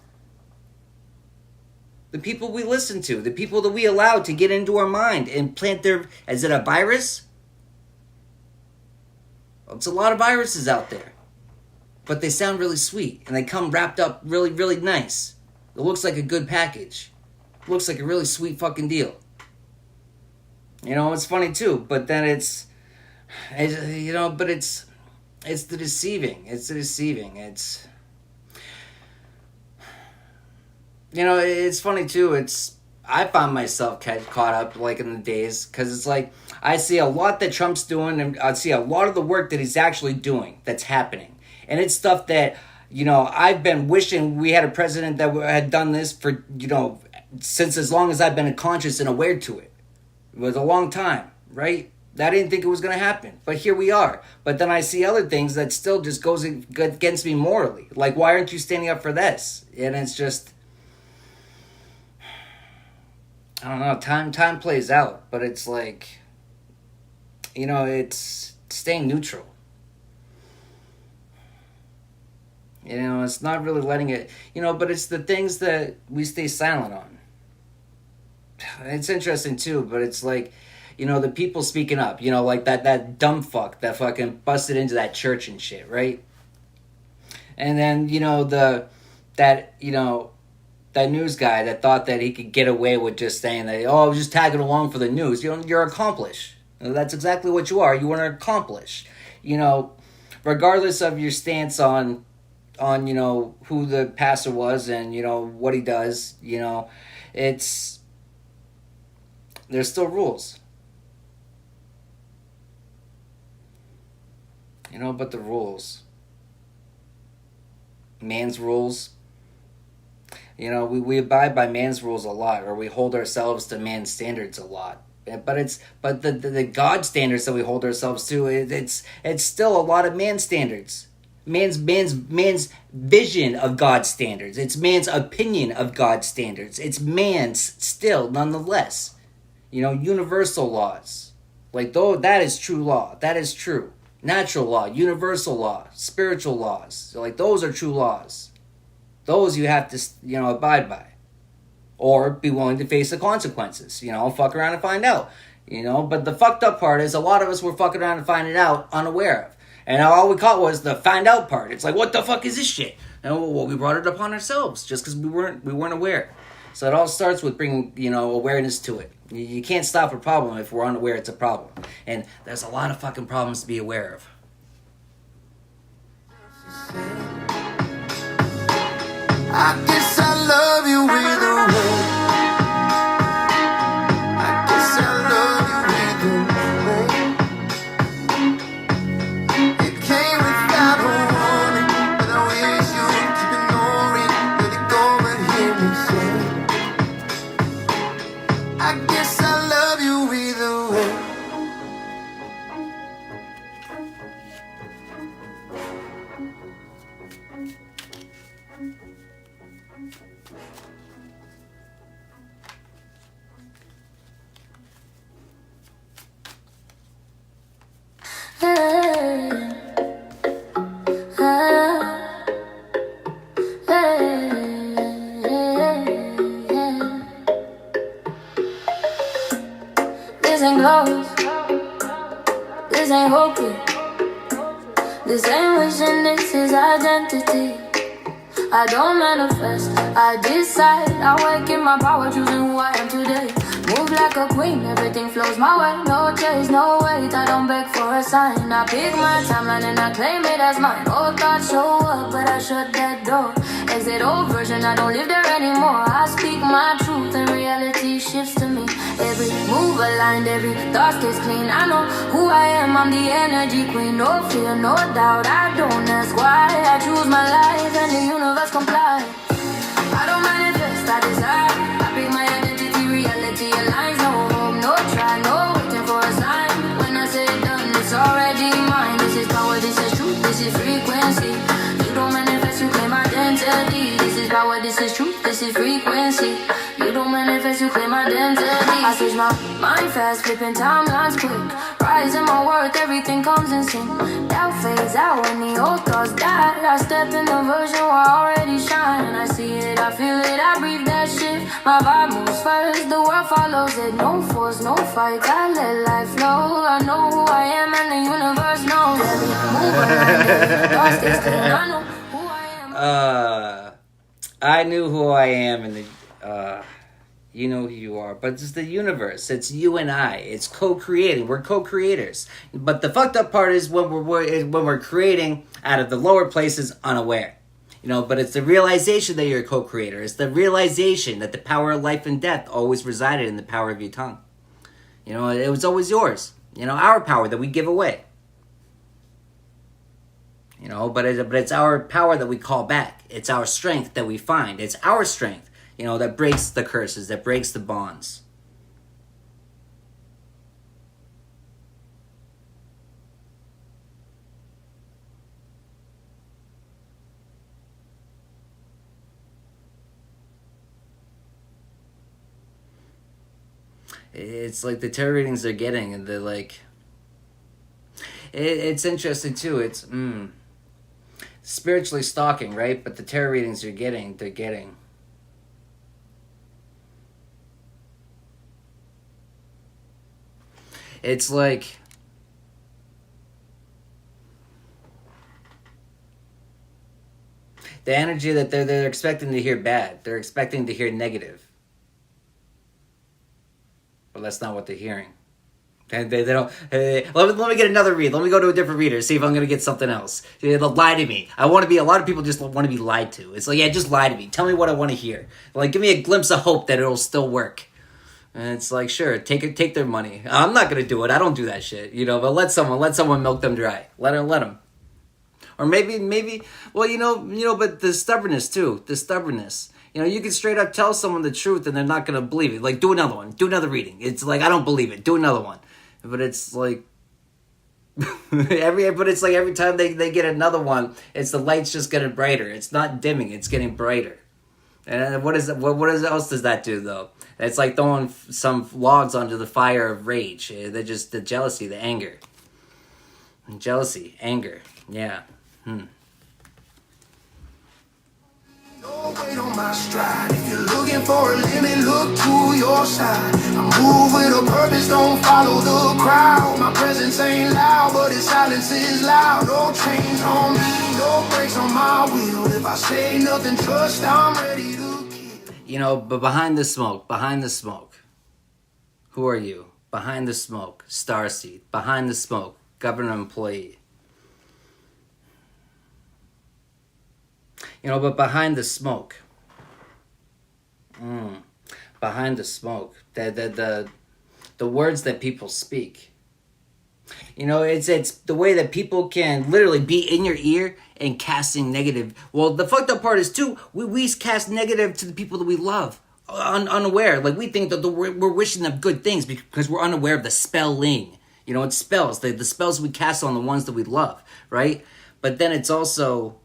The people we listen to, the people that we allow to get into our mind and plant is it a virus? Well, it's a lot of viruses out there. But they sound really sweet, and they come wrapped up really, really nice. It looks like a good package. It looks like a really sweet fucking deal. It's funny too, but then it's the deceiving. It's the deceiving. It's funny too. I found myself caught up like in the days, because it's like I see a lot that Trump's doing, and I see a lot of the work that he's actually doing that's happening. And it's stuff that, I've been wishing we had a president that had done this for, since as long as I've been conscious and aware to it. It was a long time, right? I didn't think it was going to happen, but here we are. But then I see other things that still just goes against me morally. Like, why aren't you standing up for this? And it's just, I don't know. Time plays out, but it's like, it's staying neutral. It's not really letting it, but it's the things that we stay silent on. It's interesting too, but it's like, the people speaking up, like that dumb fuck that fucking busted into that church and shit, right? And then, that news guy that thought that he could get away with just saying that, I was just tagging along for the news. You're accomplished. That's exactly what you are. You want to accomplish. Regardless of your stance on who the pastor was and what he does, there's still rules, but the rules, man's rules, we abide by man's rules a lot, or we hold ourselves to man's standards a lot. But the God standards that we hold ourselves to, it's still a lot of man's standards. Man's vision of God's standards. It's man's opinion of God's standards. It's man's still, nonetheless. Universal laws. Like, though, that is true law. That is true. Natural law, universal law, spiritual laws. So, like, those are true laws. Those you have to, abide by. Or be willing to face the consequences. Fuck around and find out. But the fucked up part is a lot of us were fucking around and finding out unaware of. And all we caught was the find out part. It's like, what the fuck is this shit? And we brought it upon ourselves just because we weren't aware. So it all starts with bringing awareness to it. You can't stop a problem if we're unaware it's a problem. And there's a lot of fucking problems to be aware of. I guess I love you either way. I guess I love you either way. It came without a warning, but I wish you would keep ignoring. Let it go and hear me say, I guess I love you either way. This ain't close, this ain't hoping, this ain't wishing, this is identity. I don't manifest, I decide. I wake in my power, choosing who I am today. Move like a queen, everything flows my way. No chase, no wait, I don't beg for a sign. I pick my timeline and I claim it as mine. Old thoughts show up, but I shut that door. Exit old version, I don't live there anymore. I speak my truth and reality shifts to me. Every move aligned, every thought stays clean. I know who I am, I'm the energy queen. No fear, no doubt, I don't ask why. I choose my life and the universe comply. I don't manifest, I desire. I pick my identity, reality aligns. No hope, no try, no waiting for a sign. When I say done, it's already mine. This is power, this is truth, this is frequency. You don't manifest, you claim identity. This is power, this is truth, this is frequency. You don't manifest, you claim identity. I switch my mind fast, flipping timelines quick. Rising my worth, everything comes in sync. Doubt fades out when the old thoughts die. I step in the version where I already shine. I see it, I feel it, I breathe that shit. My vibe moves first, the world follows it. No force, no fight, I let life flow. I know who I am and the universe knows. Every move around, thoughts stay still. I know who I am. I knew who I am, and you know who you are. But it's the universe. It's you and I. It's co-creating. We're co-creators. But the fucked up part is when we're creating out of the lower places unaware. But it's the realization that you're a co-creator. It's the realization that the power of life and death always resided in the power of your tongue. It was always yours. Our power that we give away. But it's our power that we call back. It's our strength that we find. It's our strength, that breaks the curses, that breaks the bonds. It's like the tarot readings they're getting, and they're like, it's interesting too. It's spiritually stalking, right? But the tarot readings they're getting. It's like the energy that they're expecting to hear bad. They're expecting to hear negative. But that's not what they're hearing. They don't. Let me get another read. Let me go to a different reader. See if I'm gonna get something else. They'll lie to me. I want to be. A lot of people just want to be lied to. It's like, yeah, just lie to me. Tell me what I want to hear. Like, give me a glimpse of hope that it'll still work. And it's like, sure, take their money. I'm not gonna do it. I don't do that shit. But let someone milk them dry. Let them. Or maybe. Well, but the stubbornness too. The stubbornness. You can straight up tell someone the truth and they're not going to believe it. Like, do another one. Do another reading. It's like, I don't believe it. Do another one. But it's like, every time they get another one, it's the light's just getting brighter. It's not dimming. It's getting brighter. And what else does that do, though? It's like throwing some logs onto the fire of rage. They're just the jealousy, the anger. Jealousy, anger. Yeah. No weight on my stride. If you're looking for a limit, look to your side. I move with a purpose, don't follow the crowd. My presence ain't loud, but its silence is loud. No chains on me, no brakes on my wheel. If I say nothing, trust I'm ready to kill. But behind the smoke, who are you? Behind the smoke, starseed. Behind the smoke, government employee. But behind the smoke, the words that people speak, it's the way that people can literally be in your ear and casting negative. Well, the fucked up part is too, we cast negative to the people that we love, unaware. Like, we think that we're wishing them good things because we're unaware of the spelling. It's spells, the spells we cast on the ones that we love, right? But then it's also,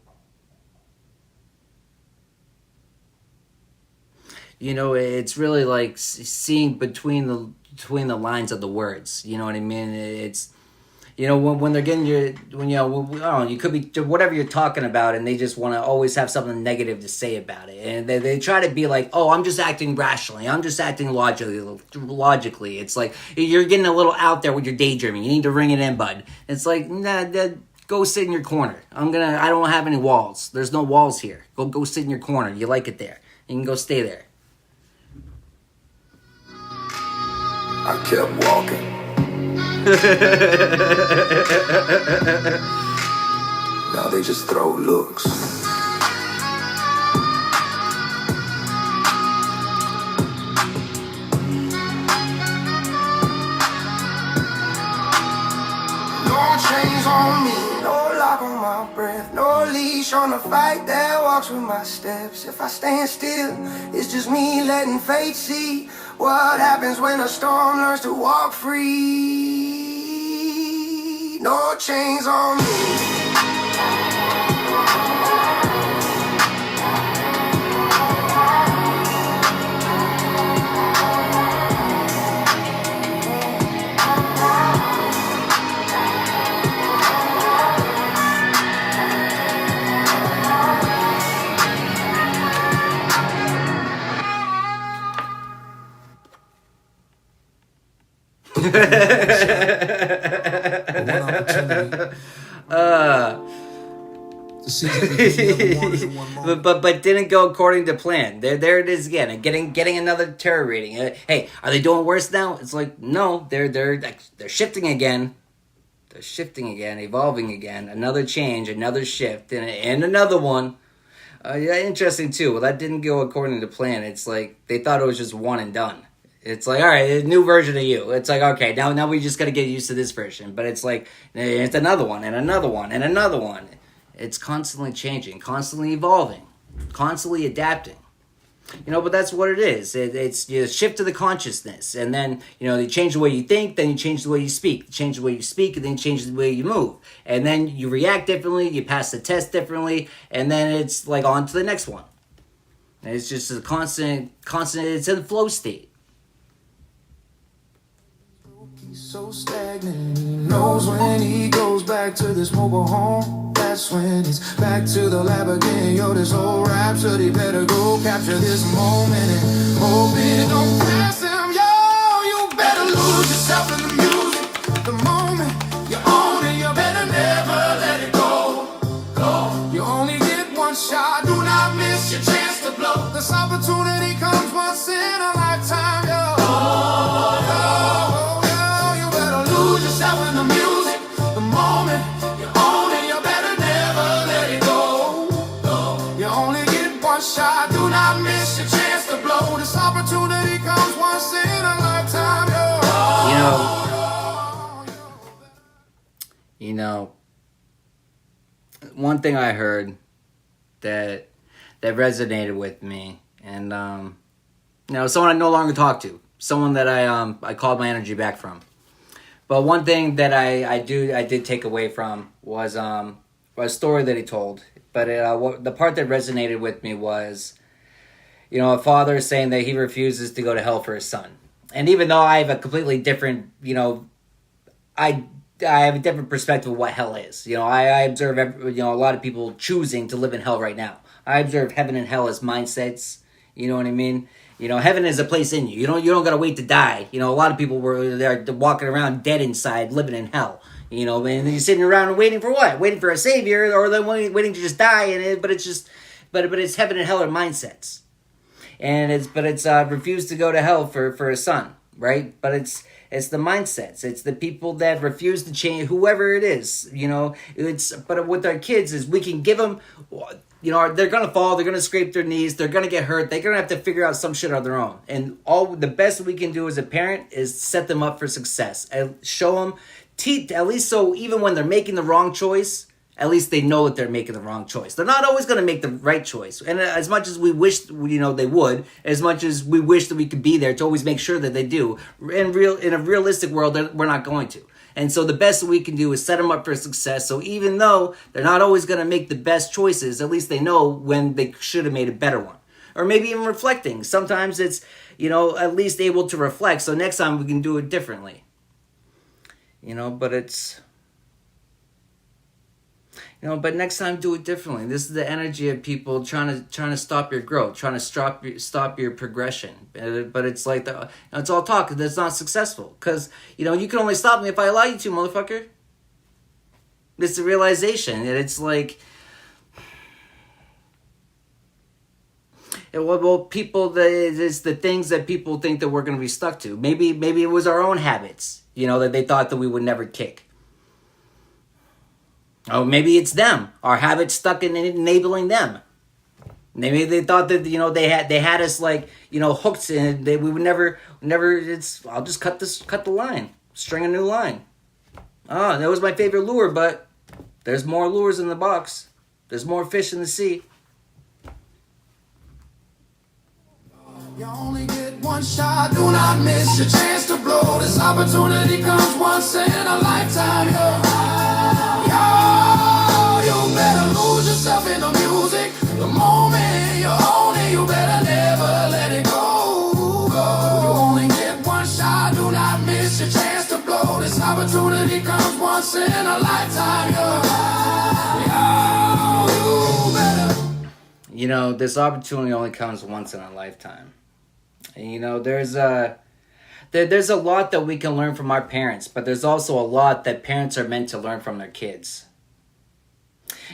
it's really like seeing between the lines of the words. You know what I mean? It's, when they're getting you could be whatever you're talking about, and they just want to always have something negative to say about it, and they try to be like, oh, I'm just acting rationally, I'm just acting logically. It's like you're getting a little out there with your daydreaming. You need to ring it in, bud. It's like, nah, go sit in your corner. I don't have any walls. There's no walls here. Go sit in your corner. You like it there. You can go stay there. I kept walking. Now they just throw looks. No chains on me, no lock on my breath, no leash on the fight that walks with my steps. If I stand still, it's just me letting fate see what happens when a storm learns to walk free. No chains on me. One opportunity. To see everything you ever wanted in one moment. but didn't go according to plan. There it is again. And getting another tarot reading. Hey, are they doing worse now? It's like, no, they're shifting again. They're shifting again, evolving again. Another change, another shift, and another one. Yeah, interesting too. Well, that didn't go according to plan. It's like they thought it was just one and done. It's like, all right, a new version of you. It's like, okay, now we just got to get used to this version. But it's like, it's another one, and another one, and another one. It's constantly changing, constantly evolving, constantly adapting. But that's what it is. It's you shift to the consciousness. And then, you change the way you think, then you change the way you speak. You change the way you speak, and then you change the way you move. And then you react differently, you pass the test differently, and then it's like on to the next one. And it's just a constant, it's in the flow state. He's so stagnant, he knows when he goes back to this mobile home. That's when he's back to the lab again. Yo, this whole rhapsody better go capture this moment and hope it don't pass him. Yo, you better lose yourself in the music. The moment you own it, you better never let it go. You only get one shot, do not miss your chance to blow. This opportunity comes once in a lifetime, yo. You better lose yourself in the music. The moment you own it, you better never let it go. You only get one shot, do not miss your chance to blow. This opportunity comes once in a lifetime, yo. You know, one thing I heard that resonated with me, and someone I no longer talk to, someone that I called my energy back from. But one thing that I did take away from was a story that he told. But the part that resonated with me was, a father saying that he refuses to go to hell for his son. And even though I have a completely different, I have a different perspective of what hell is. I observe, a lot of people choosing to live in hell right now. I observe heaven and hell as mindsets. You know what I mean? Heaven is a place in you. You don't gotta wait to die. A lot of people they're walking around dead inside, living in hell. And you're sitting around waiting for what? Waiting for a savior, or they're waiting to just die. But it's heaven and hell are mindsets. And it's refused to go to hell for a son, right? But it's the mindsets. It's the people that refuse to change, whoever it is. But with our kids is we can give them. They're gonna fall. They're gonna scrape their knees. They're gonna get hurt. They're gonna have to figure out some shit on their own. And the best we can do as a parent is set them up for success and show them, at least so even when they're making the wrong choice, at least they know that they're making the wrong choice. They're not always going to make the right choice. And as much as we wish, they would, as much as we wish that we could be there to always make sure that they do, in a realistic world, we're not going to. And so the best that we can do is set them up for success. So even though they're not always going to make the best choices, at least they know when they should have made a better one. Or maybe even reflecting. Sometimes it's, at least able to reflect. So next time we can do it differently. But it's... but next time do it differently. This is the energy of people trying to stop your growth, trying to stop your progression. But it's like it's all talk. That's not successful because you can only stop me if I allow you to, motherfucker. It's the realization, and it's like, people. It's the things that people think that we're going to be stuck to. Maybe it was our own habits, that they thought that we would never kick. Oh, maybe it's them. Our habits stuck in enabling them. Maybe they thought that they had us hooked and we would never. I'll just cut the line, string a new line. Oh, that was my favorite lure, but there's more lures in the box. There's more fish in the sea. You only get one shot, do not miss your chance to blow. This opportunity comes once in a lifetime, you better lose yourself in the music. The moment you own it, you better never let it go. You only get one shot, do not miss your chance to blow. This opportunity comes once in a lifetime, you better. This opportunity only comes once in a lifetime. And, there's a lot that we can learn from our parents, but there's also a lot that parents are meant to learn from their kids.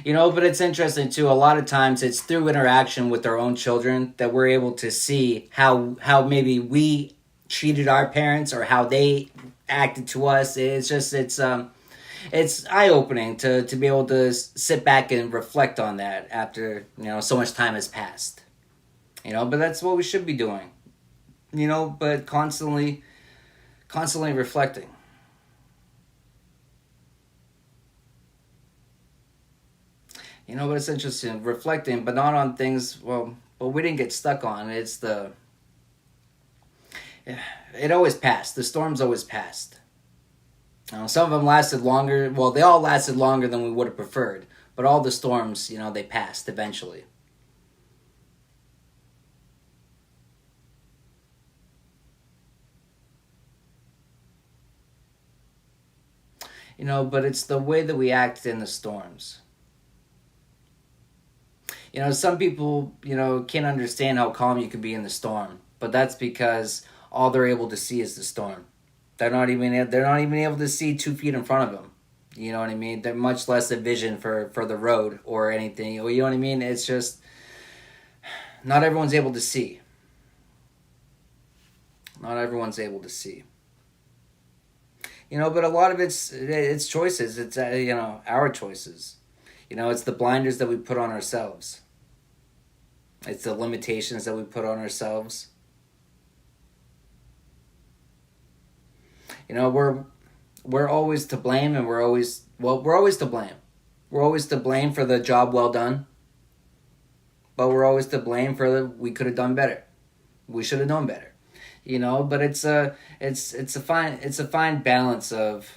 But it's interesting too. A lot of times it's through interaction with our own children that we're able to see how maybe we treated our parents or how they acted to us. It's eye-opening to be able to sit back and reflect on that after, so much time has passed. But that's what we should be doing. But constantly reflecting. But it's interesting, reflecting, but not on things, but we didn't get stuck on. It always passed. The storms always passed. Some of them lasted longer. Well, they all lasted longer than we would have preferred. But all the storms, they passed eventually. But it's the way that we act in the storms. Some people, can't understand how calm you can be in the storm, but that's because all they're able to see is the storm. They're not even able to see 2 feet in front of them. You know what I mean? They're much less a vision for the road or anything. You know what I mean? It's just not everyone's able to see. Not everyone's able to see. But a lot of it's choices. It's our choices. It's the blinders that we put on ourselves. It's the limitations that we put on ourselves. We're always to blame, and we're always to blame. We're always to blame for the job well done. But we're always to blame for we could have done better. We should have known better. But it's a fine balance of,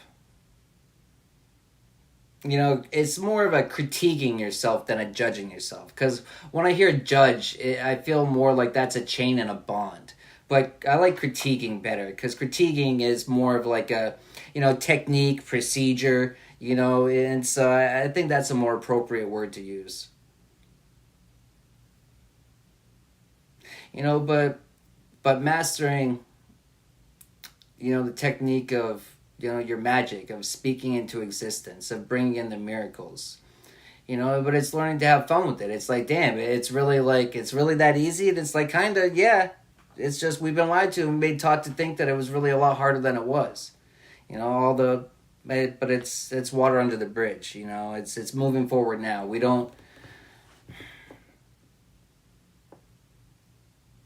it's more of a critiquing yourself than a judging yourself. Because when I hear judge, I feel more like that's a chain and a bond. But I like critiquing better, because critiquing is more of like a, technique, procedure, and so I think that's a more appropriate word to use. But mastering, the technique of, your magic, of speaking into existence, of bringing in the miracles, but it's learning to have fun with it. It's like, damn, it's really that easy. And it's like, kind of, yeah, it's just, we've been lied to and taught to think that it was really a lot harder than it was, but it's water under the bridge, it's moving forward now. We don't,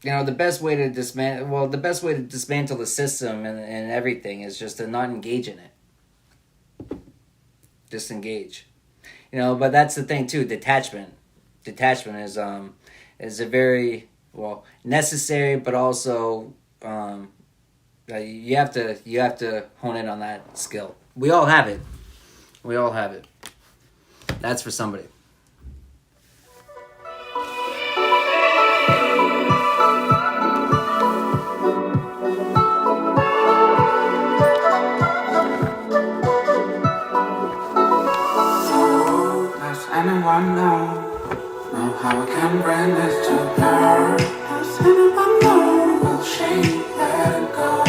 the best way to dismantle the system and everything is just to not engage in it. Disengage. But that's the thing too, detachment. Detachment is a very, necessary, but also you have to hone in on that skill. We all have it. That's for somebody. Anyone know how I can bring this to her? Does anyone know? Will she let it go?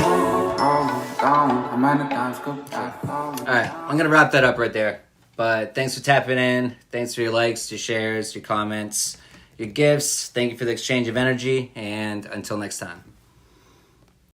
Oh, gone. How many times could that fall? Alright, I'm gonna wrap that up right there. But thanks for tapping in. Thanks for your likes, your shares, your comments, your gifts. Thank you for the exchange of energy. And until next time.